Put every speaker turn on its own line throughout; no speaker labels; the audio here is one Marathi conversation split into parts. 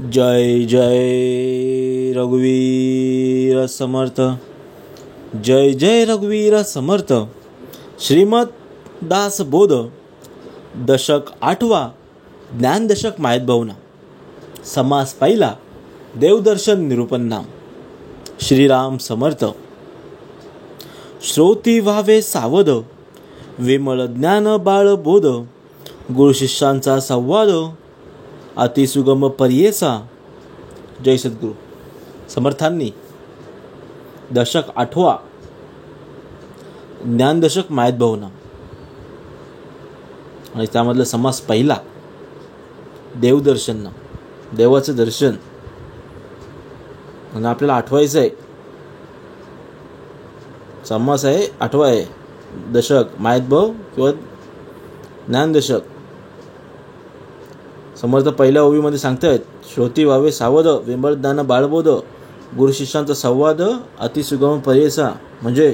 जय जय रघुवीर समर्थ. जय जय रघुवीर समर्थ. श्रीमद दासबोध दशक 8वा ज्ञानदशक मायत भावना. समास पहिला देवदर्शन निरूपण नाम. श्रीराम समर्थ. श्रोती व्हावे सावध, विमल ज्ञान बाळबोध, गुरु शिष्यांचा संवाद, अतिसुगम पर्येसा. जय सद्गुरु. समर्थांनी दशक 8वा ज्ञानदशक मायत भावना आणि त्यामधला समास पहिला देवदर्शन नाम. देवाचं दर्शन आणि आपल्याला आठवायचं आहे. समास आहे 8वा आहे. दशक मायत भाव किंवा ज्ञानदशक. समर्थ पहिल्या ओवीमध्ये सांगतायत, श्रोती व्हावे सावध, विमल ज्ञान बाळबोध, गुरु शिष्यांचा संवाद, अतिसुगम पर्येसा. म्हणजे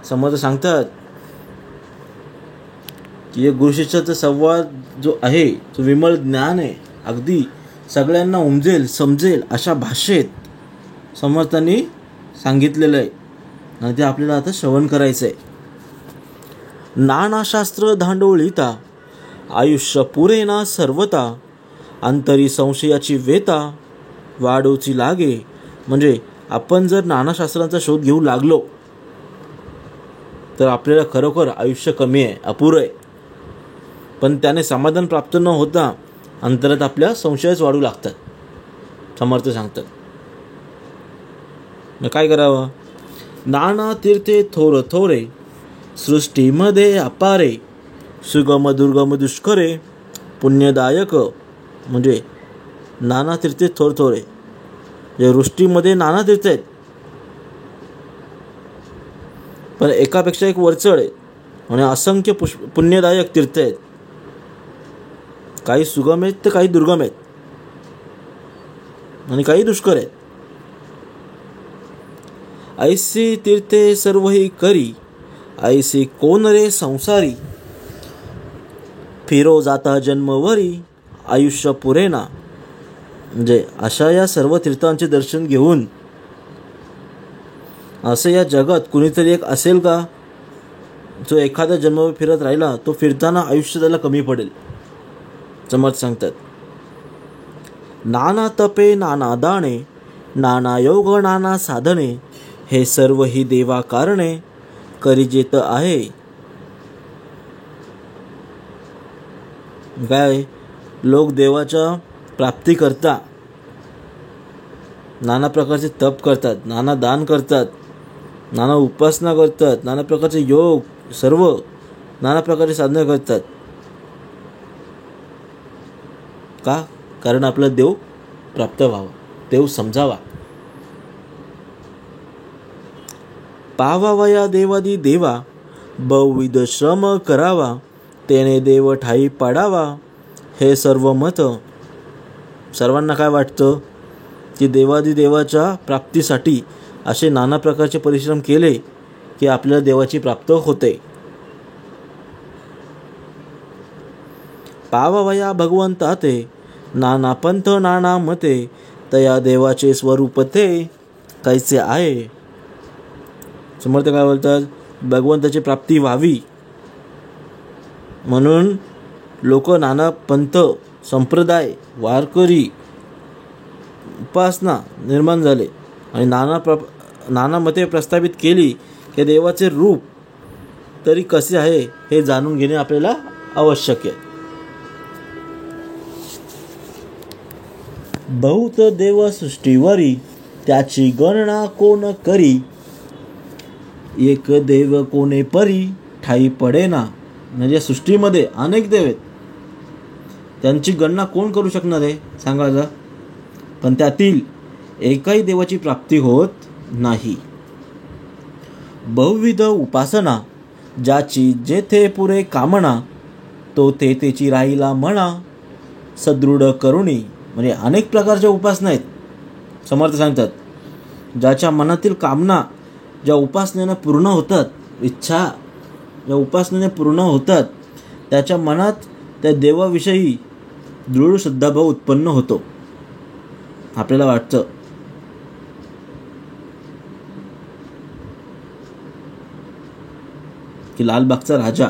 समर्थ सांगतात की गुरु शिष्याचा संवाद जो आहे तो विमल ज्ञान आहे, अगदी सगळ्यांना उमजेल समजेल अशा भाषेत समर्थांनी सांगितलेलं आहे आणि ते आपल्याला आता श्रवण करायचं आहे. नानाशास्त्र धांडोळीता, आयुष्य पुरेना सर्वता, अंतरी संशयाची वेता, वाढोची लागे. म्हणजे आपण जर नानाशास्त्रांचा शोध घेऊ लागलो तर आपल्याला खरोखर आयुष्य कमी आहे, अपुरं आहे. पण त्याने समाधान प्राप्त न होता अंतरात आपल्या संशयच वाढू लागतात. समर्थ सांगतात मग काय करावं. नाना तीर्थे थोर थोरे, सृष्टीमध्ये अपारे, सुगम दुर्गम दुष्करे, पुण्यदायक. म्हणजे नाना तीर्थे थोर थोरे, जे सृष्टीमध्ये नाना तीर्थ आहेत पण एकापेक्षा एक वरचढ आहे आणि असंख्य पुण्यदायक तीर्थ आहेत. काही सुगम आहेत तर काही दुर्गम आहेत आणि काही दुष्कर आहेत. ऐसी तीर्थे सर्वही करी, ऐसी कोण रे संसारी, फिरो जाता जन्मवरी, आयुष्य पुरेना. म्हणजे अशा या सर्व तीर्थांचे दर्शन घेऊन असं या जगात कुणीतरी एक असेल का जो एखादा जन्म फिरत राहिला, तो फिरताना आयुष्य त्याला कमी पडेल. समर्थ सांगतात, नाना तपे नाना दाणे, नाना योग नाना साधने, हे सर्व ही देवा कारणे, करी जेत आहे. काय लोक देवाच्या प्राप्ती करता नाना प्रकारचे तप करतात, नाना दान करतात, नाना उपासना करतात, नाना प्रकारचे योग, सर्व नाना प्रकारचे साधना करतात. का? कारण आपला देव प्राप्त व्हावा, देव समजावा. पावावया देवादी देवा, बहुविध श्रम करावा, तेने देव ठाई पाडावा, हे सर्व मत. सर्वांना काय वाटतं की देवादी देवाच्या प्राप्तीसाठी असे नाना प्रकारचे परिश्रम केले की आपल्याला देवाची प्राप्त होते. पावावया भगवंता ते, नाना पंथ नाना मते, तया देवाचे स्वरूप ते कैसे आहे. समर्थ काय बोलतात, भगवंताची प्राप्ती व्हावी म्हणून लोक नाना पंथ संप्रदाय वारकरी उपासना निर्माण झाले आणि नाना मते प्रस्थापित केली की देवाचे रूप तरी कसे आहे हे जाणून घेणे आपल्याला आवश्यक आहे. बहुत देव सृष्टीवरी, त्याची गणना कोण करी, एक देव कोणे परी, ठाई पडेना. म्हणजे सृष्टीमध्ये अनेक देव आहेत, त्यांची गणना कोण करू शकणार आहे सांगायचं. पण त्यातील एकाही देवाची प्राप्ती होत नाही. बहुविध उपासना, ज्याची जेथे पुरे कामना, तो तेची राहिला म्हणा, सदृढ करुणी. म्हणजे अनेक प्रकारच्या उपासना आहेत. समर्थ सांगतात, ज्याच्या मनातील कामना ज्या उपासनेनं पूर्ण होतात, इच्छा ज्या उपासनेने पूर्ण होतात, त्याच्या मनात त्या देवाविषयी दृढ श्रद्धाभाव उत्पन्न होतो. आपल्याला वाटतं की लालबागचा राजा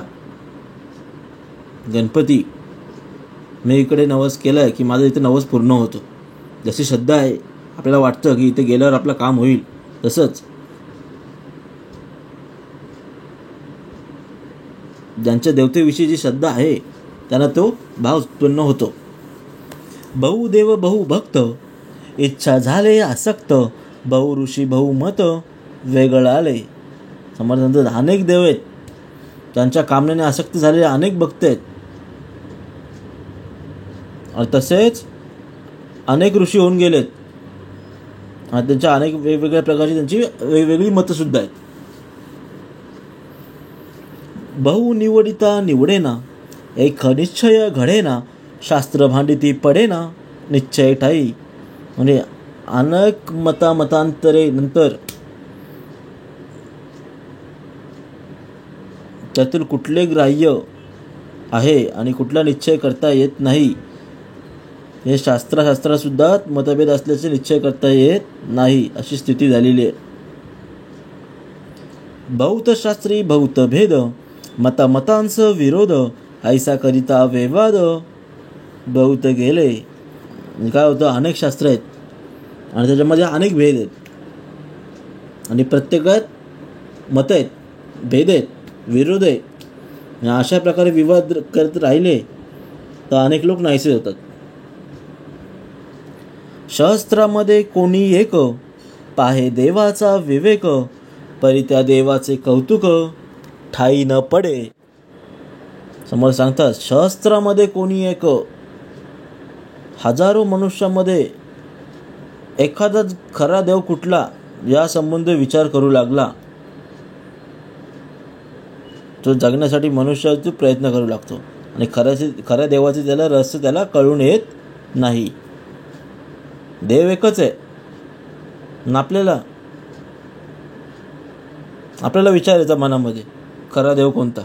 गणपती मी इकडे नवस केलंय की माझं इथे नवस पूर्ण होतो. जशी श्रद्धा आहे आपल्याला वाटतं की इथे गेल्यावर आपलं काम होईल, तसंच ज्यांच्या देवतेविषयी जी श्रद्धा आहे त्यांना तो भाव उत्पन्न होतो. बहुदेव बहुभक्त इच्छा झाले आसक्त, बहु ऋषी बहुमत वेगळाले. समर्थांचं अनेक देव आहेत, त्यांच्या कामनेने आसक्त झालेले अनेक भक्त आहेत. आणि तसेच अनेक ऋषी होऊन गेलेत आणि त्यांच्या अनेक वेगवेगळ्या प्रकारची त्यांची वेगवेगळी मतं सुद्धा आहेत. बहु निवडिता निवडेना, एक निश्चय घडेना, शास्त्र भांडिती पडेना, निश्चय ठाई. म्हणजे अनेक मतांतरे नंतर त्यातील कुठले ग्राह्य आहे आणि कुठला निश्चय करता येत नाही, हे शास्त्रासुद्धा मतभेद असल्याचे निश्चय करता येत नाही, अशी स्थिती झालेली आहे. बहुत शास्त्री बहुत भेद, मतांच विरोध, ऐसा करिता विवाद बहुत गेले. काय होतं, अनेक शास्त्र आहेत आणि त्याच्यामध्ये अनेक भेद आहेत आणि प्रत्येकात मत आहेत, भेद आहेत, विरोध आहे. अशा प्रकारे विवाद करत राहिले तर अनेक लोक नाहीसे होतात. शास्त्रामध्ये कोणी एक, पाहे देवाचा विवेक, परी त्या देवाचे कौतुक ठाई न पडे. समोर सांगतात शास्त्रामध्ये कोणी एक, हजारो मनुष्यामध्ये एखादा खरा देव कुठला या संबंध विचार करू लागला, तो जगण्यासाठी मनुष्याचा प्रयत्न करू लागतो आणि खऱ्या देवाचे त्याला रहस्य त्याला कळून येत नाही. देव एकच आहे. आपल्याला विचार येतो मनामध्ये खरा देव कोणता,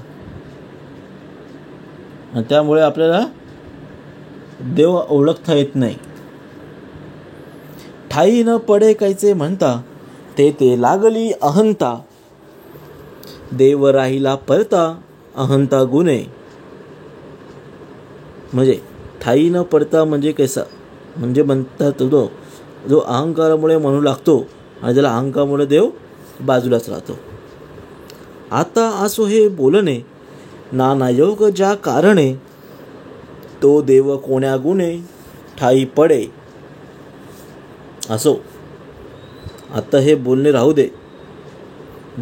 आणि त्यामुळे आपल्याला देव ओळखता येत नाही. ठाई न पडे कैचे म्हणता, ते लागली अहंता, देव राहिला परता, अहंता गुणे. म्हणजे ठाई न पडता म्हणजे कैसा, म्हणजे म्हणतात तो जो अहंकारामुळे म्हणू लागतो आणि त्याला अहंकारामुळे देव बाजूलाच राहतो. आता असो हे बोलणे, नाना योग ज्या कारणे, तो देव कोण्या गुणे ठाई पडे. असो आता हे बोलणे राहू दे.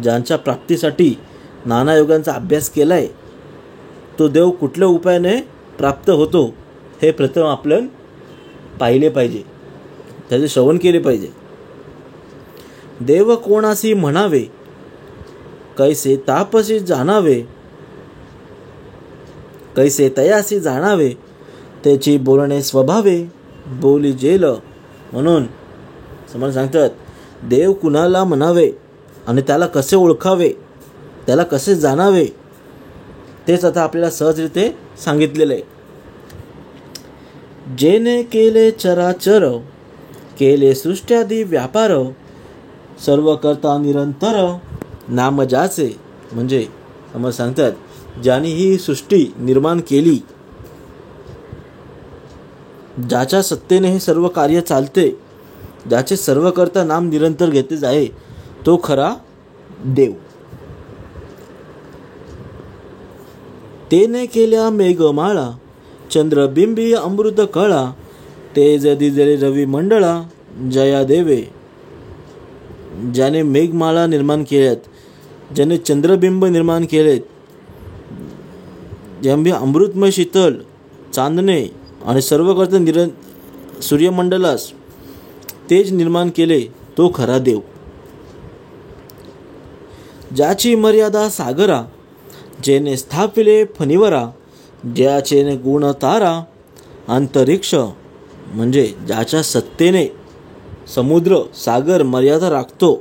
ज्यांच्या प्राप्तीसाठी नाना योगांचा अभ्यास केलाय तो देव कुठल्या उपायाने प्राप्त होतो हे प्रथम आपण पाहिले पाहिजे, त्याचे श्रवण केले पाहिजे. देव कोणासी म्हणावे, कैसे तापसी जाणावे, कैसे तयासी जाणावे, त्याची बोलणे स्वभावे, बोली जेल. म्हणून समोर सांगतात देव कुणाला म्हणावे आणि त्याला कसे ओळखावे, त्याला कसे जाणावे, तेच आता आपल्याला सहजरीते सांगितलेले आहे. जेने केले चराचर, केले सृष्ट्यादी व्यापार, सर्व करता निरंतर, नाम ज्याचे. म्हणजे समज सांगतात ज्याने ही सृष्टी निर्माण केली, ज्याच्या सत्तेने हे सर्व कार्य चालते, ज्याचे सर्व करता नाम निरंतर घेते जाए, तो खरा देव. तेने केल्या मेघमाळा, चंद्रबिंबी अमृत कळा, तेज दिजले रवी मंडळा, जया देवे. ज्याने मेघमाळा निर्माण केल्यात, ज्याने चंद्रबिंब निर्माण केलेत, ज्याने अमृतमय शीतल चांदणे आणि सर्व करता सूर्यमंडलास तेज निर्माण केले, तो खरा देव. ज्याची मर्यादा सागरा, जेने स्थापिले फणीवरा, ज्याचे गुण तारा अंतरिक्ष. म्हणजे ज्याच्या सत्तेने समुद्र सागर मर्यादा राखतो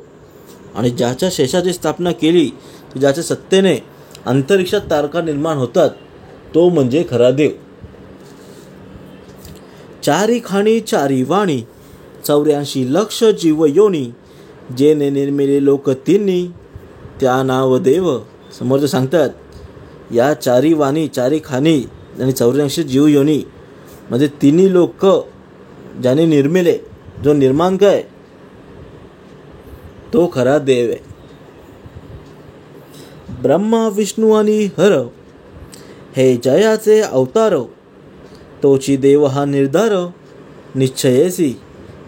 आणि ज्याच्या शेषाची स्थापना केली, ज्याच्या सत्तेने अंतरिक्षात तारका निर्माण होतात, तो म्हणजे खरा देव. चारी खाणी चारी वाणी, 84 लक्ष जीव योनी जेने निर्मिले लोक तिन्ही त्या नाव देव. समर्थ सांगतात या चारी वाणी चारी खाणी आणि 84 जीव योनी म्हणजे तिन्ही लोक ज्याने निर्मिले, जो निर्माण काय तो खरा देव आहे. ब्रह्मा विष्णू आणि हर हे जयाचे अवतार, तोची देव हा निर्धार निश्चयेसी.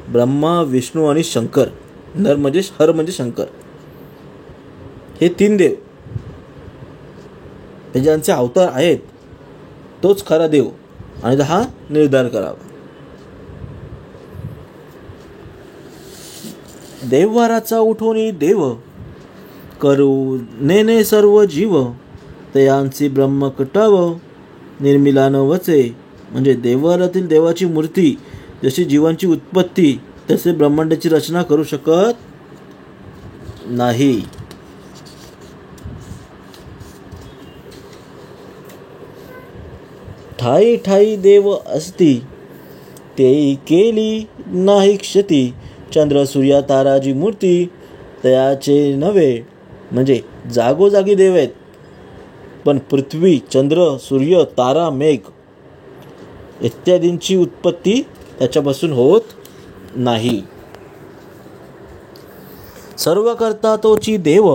ब्रह्मा विष्णू आणि शंकर, नर म्हणजे हर म्हणजे शंकर, हे 3 देव ज्यांचे अवतार आहेत तोच खरा देव आणि हा निर्धार करावा. देववाराचा उठोनी देव करू नेने सर्व जीव, तयांची ब्रह्म कटाव निर्मिला न वचे. म्हणजे देववारातील देवाची मूर्ती जशी जीवांची उत्पत्ती तसे ब्रह्मांडाची रचना करू शकत नाही. ठाई ठाई देव असती तेई केली नाही क्षती. चंद्र सूर्य ताराची मूर्ती तयाचे नव्हे. म्हणजे जागोजागी देव आहेत, पण पृथ्वी चंद्र सूर्य तारा मेघ इत्यादींची उत्पत्ती त्याच्यापासून होत नाही. सर्व करता तोची देव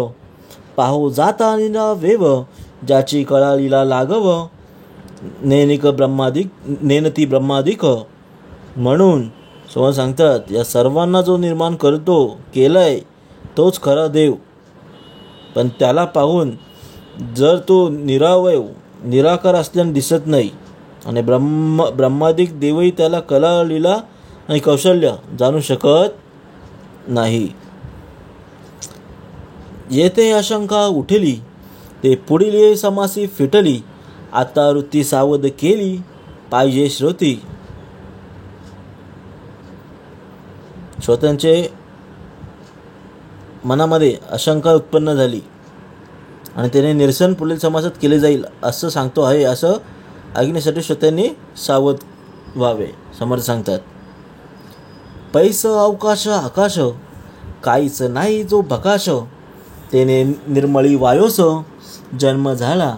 पाहू जाता वेव. ज्याची कळालीला लागव नेनती ब्रह्मादिक. म्हणून समज सांगतात या सर्वांना जो निर्माण करतो केलंय तोच खरा देव. पण त्याला पाहून जर तो निराकार असल्याने दिसत नाही आणि ब्रह्मादिक देवही त्याला कला लीला आणि कौशल्य जाणू शकत नाही. येथे आशंका उठली ते पुढील समासी फिटली. आता वृत्ती सावध केली पाहिजे श्रोती. श्रोत्यांचे मनामध्ये आशंका उत्पन्न झाली आणि त्याने निरसन पुढील समासात केले जाईल असं सांगतो आहे. असं ऐकण्यासाठी श्रोत्यांनी सावध व्हावे. समर्थ सांगतात पैस अवकाश आकाश काहीच नाही जो भकाश. त्याने निर्मळी वायोस जन्म झाला.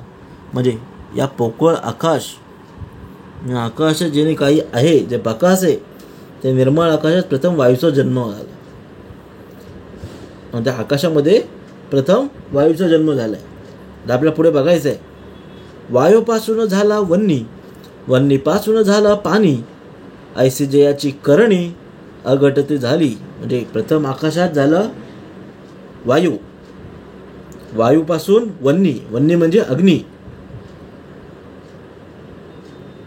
म्हणजे या पोकळ आकाश जेणे काही आहे जे भकास आहे ते निर्मळ आकाशात प्रथम वायूचा जन्म झाला. त्या आकाशामध्ये प्रथम वायूचा जन्म झालाय. आपल्याला पुढे बघायचं आहे. वायूपासून झाला वन्नी, वन्नीपासून झाला पाणी. ऐसी जयाची करणी अघटती झाली. म्हणजे प्रथम आकाशात झालं वायू, वायूपासून वन्नी, वन्नी म्हणजे अग्नी,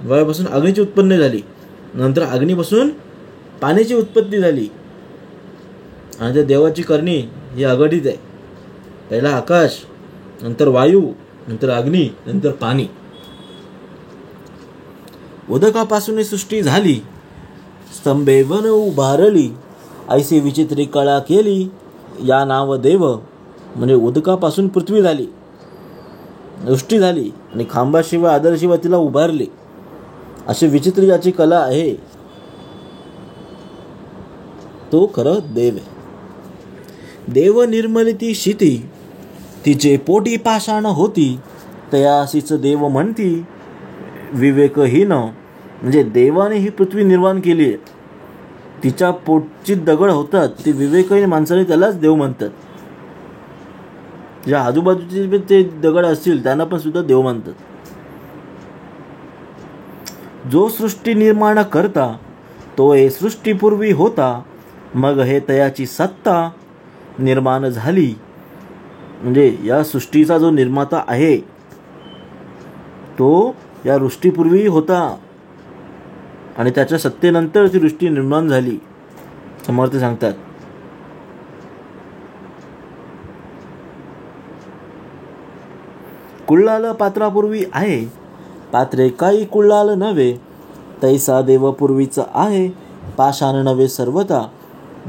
वायूपासून अग्नीची उत्पत्ती झाली. नंतर अग्नीपासून पाण्याची उत्पत्ती झाली. आणि त्या देवाची करणी ही अघटित आहे. पहिला आकाश, नंतर वायू, नंतर अग्नी, नंतर पाणी. उदकापासून सृष्टी झाली, स्तंभे वन उभारली. ऐसी विचित्री कळा केली या नाव देव. म्हणजे उदकापासून पृथ्वी झाली, सृष्टी झाली आणि खांबाशिवाय आदरशिवाय तिला उभारली. अशी विचित्र ज्याची कला आहे तो खरं देव आहे. देव निर्मली ती शिती, तिचे पोटी पाषाण होती. तयासीच देव म्हणती विवेकहीन. म्हणजे देवाने ही पृथ्वी निर्माण केली आहे, तिच्या पोटची दगड होतात, ती विवेकहीन माणसाने त्यालाच देव म्हणतात. ज्या आजूबाजूचे ते दगड असतील त्यांना पण सुद्धा देव मानतात. जो सृष्टी निर्माण करता तो हे सृष्टीपूर्वी होता. मग हे तयाची सत्ता निर्माण झाली. म्हणजे या सृष्टीचा जो निर्माता आहे तो या सृष्टीपूर्वी होता आणि त्याच्या सत्तेनंतर ती सृष्टी निर्माण झाली. समर्थ सांगतात कुळाल पात्रापूर्वी आहे, पात्रे काही कुळाल नव्हे. तैसा देव पूर्वीचा आहे, पाषाण नव्हे सर्वता.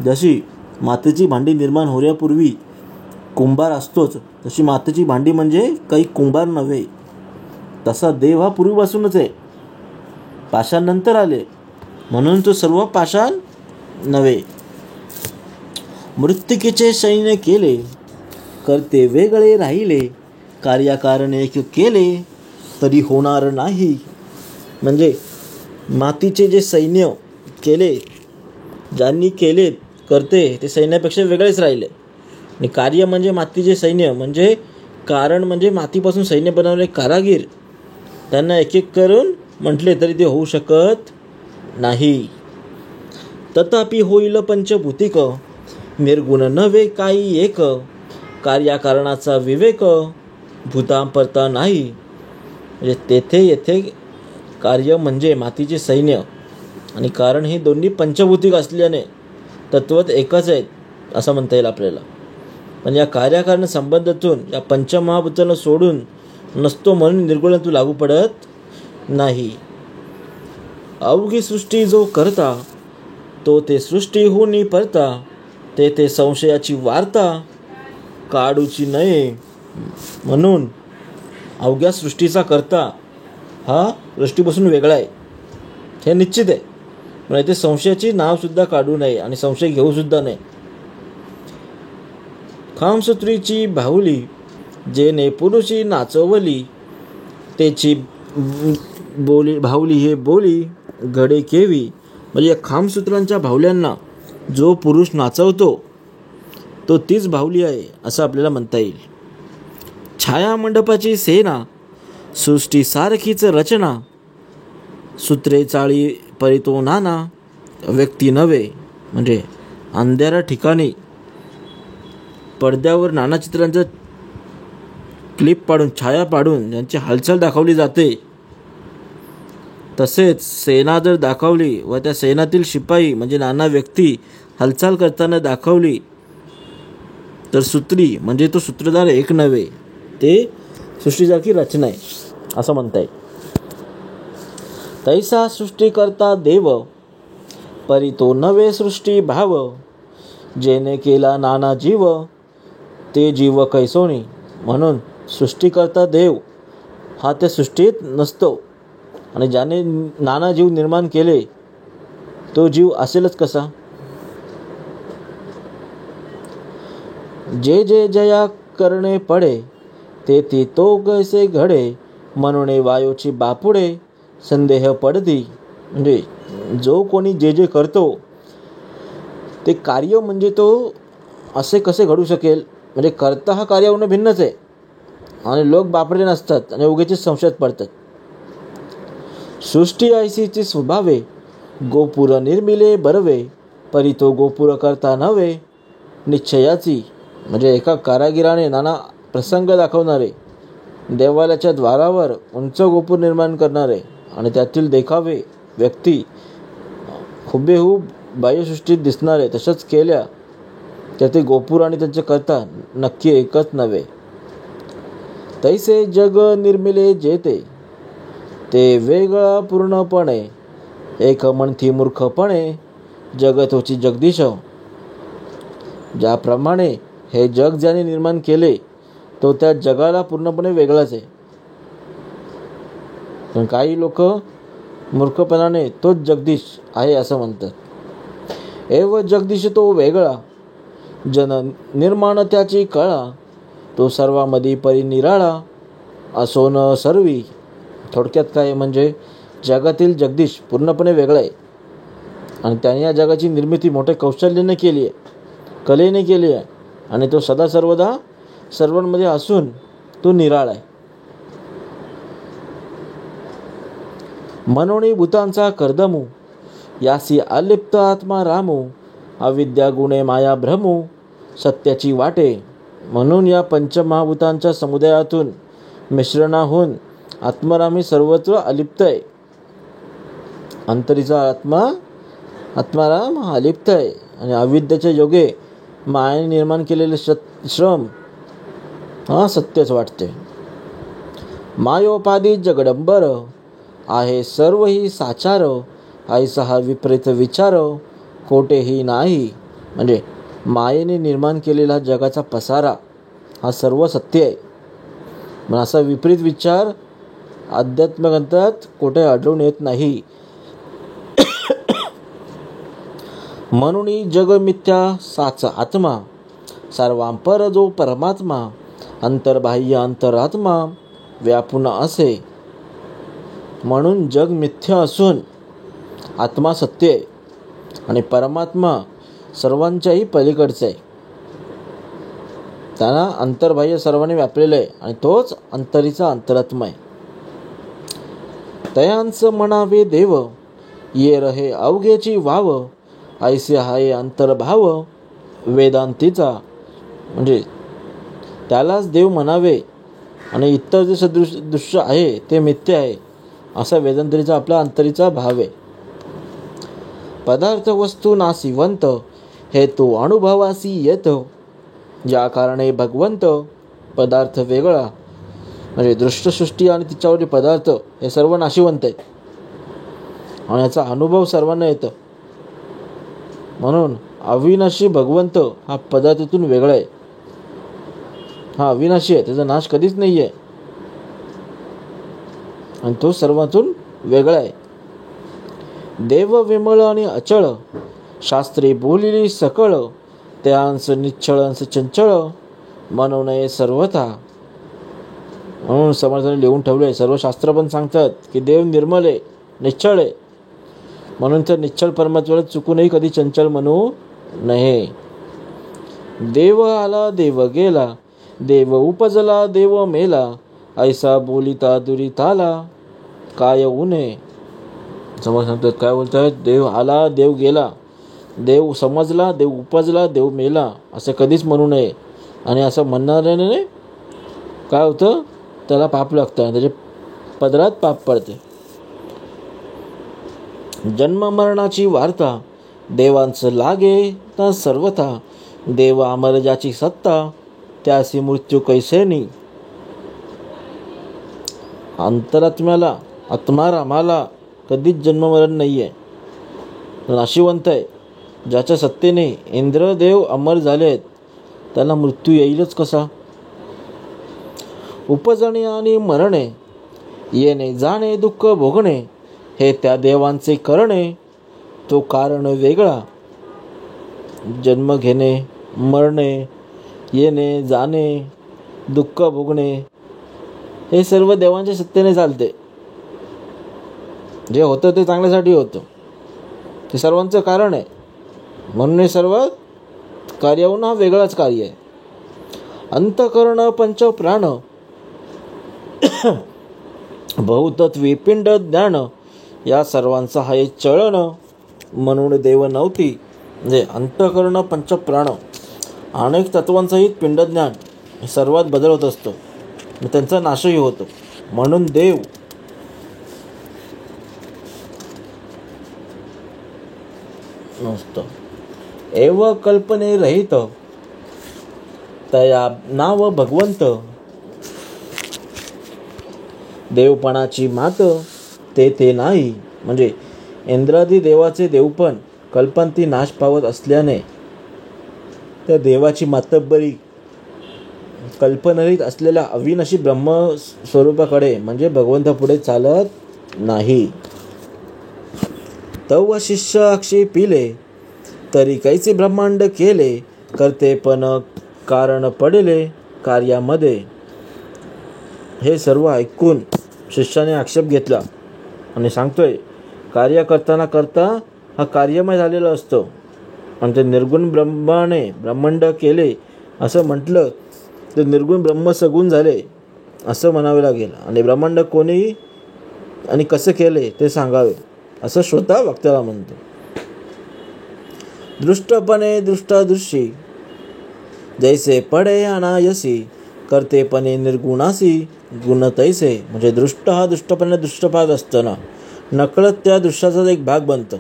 जशी मातीची भांडी निर्माण होण्यापूर्वी कुंभार असतोच, तशी मातीची भांडी म्हणजे काही कुंभार नव्हे. तसा देव हा पूर्वीपासूनच आहे, पाषाण नंतर आले म्हणून तो सर्व पाषाण नव्हे. मृत्तिकेचे सैन्य केले, करते वेगळे राहिले, कार्याकारण एक केले तरी होणार नाही. म्हणजे मातीचे जे सैन्य केले, ज्यांनी केले करते ते सैन्यापेक्षा वेगळेच राहिले. आणि कार्य म्हणजे मातीचे सैन्य, म्हणजे कारण म्हणजे मातीपासून सैन्य बनवले कारागीर, त्यांना एक एक करून म्हटले तरी ते होऊ शकत नाही. तथापि होईल पंचभूतिक, निर्गुण नव्हे काही एक, कार्याकारणाचा विवेक भूतांपरता नाही. म्हणजे तेथे येथे कार्य म्हणजे मातीचे सैन्य आणि कारण हे दोन्ही पंचभूतिक असल्याने तत्वत एकच आहेत असं म्हणता येईल आपल्याला. पण या कार्याकारण संबंधातून या पंचमहाभूतांना सोडून नसतो म्हणून निर्गुण तू लागू पडत नाही. अवघी सृष्टी जो करता, तो ते सृष्टी होऊन परता, ते संशयाची वार्ता काढूची नये. म्हणून अवघ्या सृष्टीचा करता हा सृष्टीपासून वेगळा आहे हे निश्चित आहे. म्हणजे ते संशयाची नावसुद्धा काढू नये आणि संशय घेऊसुद्धा नये. खामसूत्रीची बाहुली जेने पुरुषी नाचवली, त्याची बोली बाहुली हे बोली घडे केवी. म्हणजे या खामसूत्रांच्या बाहुल्यांना जो पुरुष नाचवतो तो तीच बाहुली आहे असं आपल्याला म्हणता येईल. छाया मंडपाची सेना, सृष्टी सारखीच रचना, सूत्रे चाळी परितो नाना, व्यक्ती नव्हे. म्हणजे अंधाऱ्या ठिकाणी पडद्यावर नाना चित्रांचं क्लिप पाडून छाया पाडून यांची हालचाल दाखवली जाते. तसेच सेना जर दाखवली व त्या सेनातील शिपाई म्हणजे नाना व्यक्ती हालचाल करताना दाखवली तर सूत्री म्हणजे तो सूत्रधार एक नव्हे, ते सृष्टीसारखी रचना आहे असं म्हणता येईल. तैसा सृष्टी करता देव, परी तो नवे सृष्टी भाव, जेने केला नाना जीव, ते जीव कैसोनी. म्हणून सृष्टी करता देव हा त्या सृष्टीत नसतो आणि ज्याने नाना जीव निर्माण केले तो जीव असेलच कसा. जे जे जया करणे पडे, ते तो कैसे घडे, म्हणून वायूची बापुडे संदेह पडती. म्हणजे जो कोणी जे जे करतो ते कार्य म्हणजे तो असे कसे घडू शकेल. म्हणजे कर्ता हा कार्यावरून भिन्नच आहे आणि लोक बापडे नसतात आणि उगीच संशयात पडतात. सृष्टी ऐसीची स्वभावे, गोपुर निर्मिले बरवे, परी तो गोपुर करता नव्हे निश्चयाची. म्हणजे एका कारागिराने नाना प्रसंग दाखवणारे, देवालयाच्या द्वारावर उंच गोपूर निर्माण करणारे आणि त्यातील देखावे व्यक्ती हुबेहूब बाह्यसृष्टीत दिसणारे तसंच केल्या त्यातील गोपूर आणि त्यांचे करता नक्की एकच नव्हे. तैसे जग निर्मिले जेते, ते वेगळा पूर्णपणे, एक म्हणती मूर्खपणे जगतोची जगदीश. ज्याप्रमाणे हे जग ज्याने निर्माण केले तो त्या जगाला पूर्णपणे वेगळाच आहे. पण काही लोक मूर्खपणाने तोच जगदीश आहे असं म्हणतात. एव जगदीश तो वेगळा, जन निर्माण त्याची कळा, तो सर्वामध्ये परिनिराळा, असो न सर्वी. थोडक्यात काय म्हणजे जगातील जगदीश पूर्णपणे वेगळा आहे आणि त्याने या जगाची निर्मिती मोठ्या कौशल्याने केली आहे, कलेने केली आहे आणि तो सदा सर्वदा सर्वांमध्ये असून तो निराळा आहे. मनोनी भूतांचा कर्दमू, यासी अलिप्त आत्मा रामू, अविद्या गुणे माया भ्रमू, सत्याची वाटे. म्हणून या पंचमहाभूतांच्या समुदायातून मिश्रणाहून आत्मारामी सर्वत्र अलिप्त आहे. अंतरीचा आत्माराम हा अलिप्त आहे आणि अविद्याच्या योगे मायाने निर्माण केलेले श्रम हा सत्यच वाटते. मायोपाधी जगडंबर, आहे सर्व ही साचार, ऐसा हा विपरीत विचार, कोठेही नाही. म्हणजे मायेने निर्माण केलेला जगाचा पसारा हा सर्व सत्य आहे. पण असा विपरीत विचार अध्यात्मग्रंथात कुठे आढळून येत नाही. म्हणून जग मिथ्या साच आत्मा, सर्वांपर जो परमात्मा, अंतर्बाह्य अंतरात्मा व्यापून असे. म्हणून जग मिथ्या असून आत्मा सत्य आहे आणि परमात्मा सर्वांच्याही पलीकडचा आहे. त्यांना अंतर्बाह्य सर्वांनी व्यापलेलं आहे आणि तोच अंतरीचा अंतरात्मा आहे. तयांच म्हणावे देव, ये रहे अवघेची वाव, ऐसे हाय अंतर्भाव वेदांतीचा. म्हणजे त्यालाच देव म्हणावे आणि इतर जे दृश्य आहे ते मिथ्य आहे, असा वेदांतरीचा आपला अंतरीचा भाव आहे. पदार्थ वस्तू नासिवंत, हे तो अनुभवासी येतो, ज्या कारणे भगवंत पदार्थ वेगळा. म्हणजे दृष्टसृष्टी आणि तिच्यावरील पदार्थ हे सर्व नाशिवंत आहेत आणि याचा अनुभव सर्वांना येतो. म्हणून अविनाशी भगवंत हा पदार्थातून वेगळा आहे. हा अविनाशी आहे, त्याचा नाश कधीच नाही आहे आणि तो सर्वातून वेगळा आहे. देव विमळ आणि अचळ, शास्त्री बोलिली सकळ, त्यांस निश्चळ अंश चंचळ, म्हणून सर्वथा. म्हणून समर्थाने लिहून ठेवले, सर्व शास्त्र पण सांगतात की देव निर्मल आहे, निश्चळ आहे. म्हणून त्या निश्चळ परमात्म्याला चुकूनही कधी चंचल म्हणू नये. देव आला देव गेला, देव उपजला देव मेला, ऐसा बोलिता दुरिताला काय उणे. समज सांगतात, काय बोलतात, देव आला देव गेला, देव समजला देव उपजला देव मेला, असं कधीच म्हणू नये. आणि असं म्हणणाऱ्याने काय होतं, त्याला पाप लागतं, त्याच्या पदरात पाप पडते. जन्म मरणाची वार्ता देवांचं लागे तर सर्वथा, देव अमर ज्याची सत्ता, त्यासी मृत्यू कैसेनी. अंतरात्म्याला आत्मारामाला कधीच जन्ममरण नाही आहे, नाशिवंत आहे. ज्याच्या सत्तेने इंद्रदेव अमर झाले आहेत त्याला मृत्यू येईलच कसा. उपजणे आणि मरणे, येणे जाणे दुःख भोगणे, हे त्या देवांचे करणे, तो कारण वेगळा. जन्म घेणे, मरणे, येणे जाणे, दुःख भोगणे, हे सर्व देवांच्या सत्तेने चालते. जे होतं ते चांगल्यासाठी होतं, ते सर्वांचं कारण आहे. म्हणून हे सर्व कार्याहून हा वेगळाच कार्य आहे. अंतःकरण पंचप्राण, बहुतत्वी पिंड ज्ञान, या सर्वांचा हा एक चळण, म्हणून देव नव्हती. म्हणजे अंतःकरण पंचप्राण अनेक तत्वांचंही पिंडज्ञान हे सर्वात बदल होत असतो, त्यांचा नाशही होतो. म्हणून देव नसतं. एव कल्पने रहित, तया नाव भगवंत, देवपणाची मात ते नाही. म्हणजे इंद्रादी देवाचे देवपण कल्पंती नाश पावत असल्याने त्या देवाची मातब्बरी कल्पनारहित असलेल्या अविनाशी ब्रह्म स्वरूपाकडे म्हणजे भगवंतापुढे चालत नाही. तव शिष्य आक्षेपिले, तरी कैसे ब्रह्मांड केले, करते पण कारण पडले कार्यामध्ये. हे सर्व ऐकून शिष्याने आक्षेप घेतला आणि सांगतोय, कार्य करताना करता हा कार्यमय झालेला असतो आणि ते निर्गुण ब्रह्माने ब्रह्मांड केले असं म्हटलं तर निर्गुण ब्रह्म सगुण झाले असं म्हणावे लागेल. आणि ब्रह्मांड कोणी आणि कसं केले ते सांगावे असं स्वतः वक्त्याला म्हणतो. दृष्टपणे दृष्टादृशी, जैसे पडे अनायसी, करतेपणे निर्गुणासी गुण तैसे. म्हणजे दृष्ट हा दृष्टपणे दृष्टभाग असताना नकळत त्या दृश्याचा एक भाग बनतो.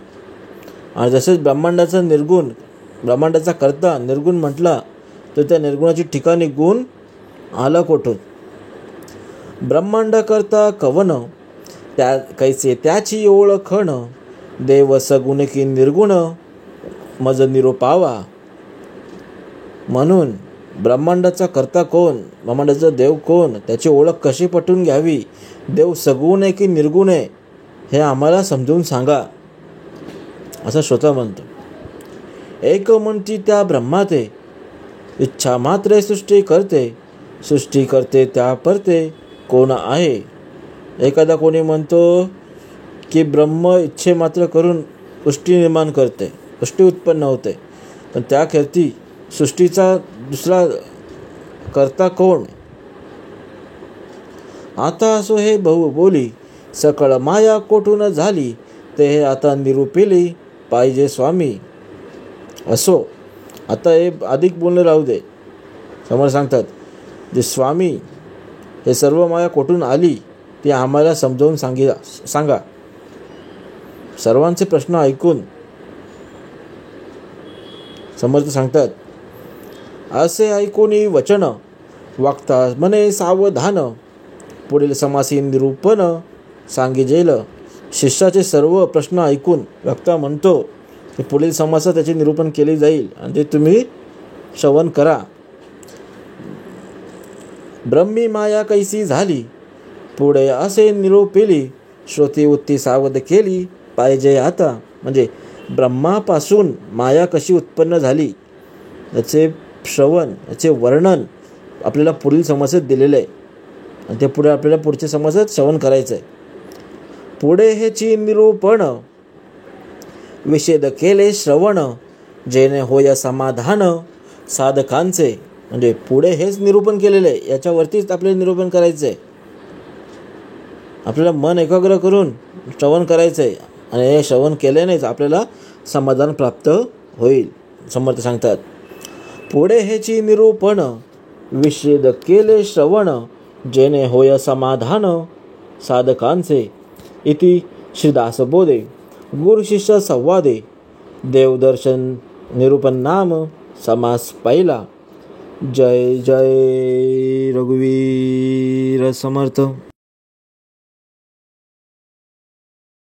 आणि जसेच ब्रह्मांडाचा निर्गुण, ब्रह्मांडाचा करता निर्गुण म्हटला तर त्या निर्गुणाची ठिकाणी गुण आला कोठून. ब्रह्मांड करता कवन, त्या कैसे त्याची ओळखण, देव सगुण की निर्गुण, मज निरोपावा. म्हणून ब्रह्मांडाचा करता कोण, ब्रह्मांडाचा देव कोण, त्याची ओळख कशी पटवून घ्यावी, देव सगुण आहे की निर्गुण आहे हे आम्हाला समजून सांगा असं स्वतः म्हणतो. एक म्हणती त्या ब्रह्माते, इच्छा मात्रे सृष्टी करते त्या परते कोण आहे. एखादा कोणी म्हणतो की ब्रह्म इच्छे मात्र करून सृष्टी निर्माण करते, सृष्टी उत्पन्न होते, पण त्याकरती सृष्टीचा दुसरा करता कोण. आता असो हे बहु बोली, सकळ माया कोठून झाली, ते हे आता निरूपिली पाहिजे स्वामी. असो, आता हे अधिक बोलणं राहू दे. समोर सांगतात जे स्वामी हे सर्व माया कोठून आली ते आम्हाला समजावून सांगा. सर्वांचे प्रश्न ऐकून समर्थ सांगतात, असे ऐकून वचन वागता मने सावधान, पुढील समासी निरूपण सांगिजेल. शिष्याचे सर्व प्रश्न ऐकून वक्ता म्हणतो की पुढील समासात त्याचे निरूपण केले जाईल आणि ते तुम्ही श्रवण करा. ब्रह्मी माया कैसी झाली, पुढे असे निरूपिली, श्रोती उत्ती सावध केली पाहिजे आता. म्हणजे ब्रह्मापासून माया कशी उत्पन्न झाली याचे श्रवण, याचे वर्णन आपल्याला पुढील समासात दिलेले आहे आणि ते पुढे आपल्याला पुढच्या समासात श्रवण करायचं आहे. पुढे हेची निरूपण विषेद केले श्रवण, जेणे होय समाधान साधकांचे. म्हणजे पुढे हेच निरूपण केलेलं आहे, याच्यावरतीच आपल्याला निरूपण करायचं आहे. आपल्याला मन एकाग्र करून श्रवण करायचं आहे आणि हे श्रवण केल्यानेच आपल्याला समाधान प्राप्त होईल. समर्थ सांगतात, पुढे हेची निरूपण विषेद केले श्रवण, जेणे होय समाधान साधकांचे. इति श्रीदासबोधे गुरु शिष्य संवादे देवदर्शन निरूपण नाम समास पहिला. जय जय रघुवीर समर्थ.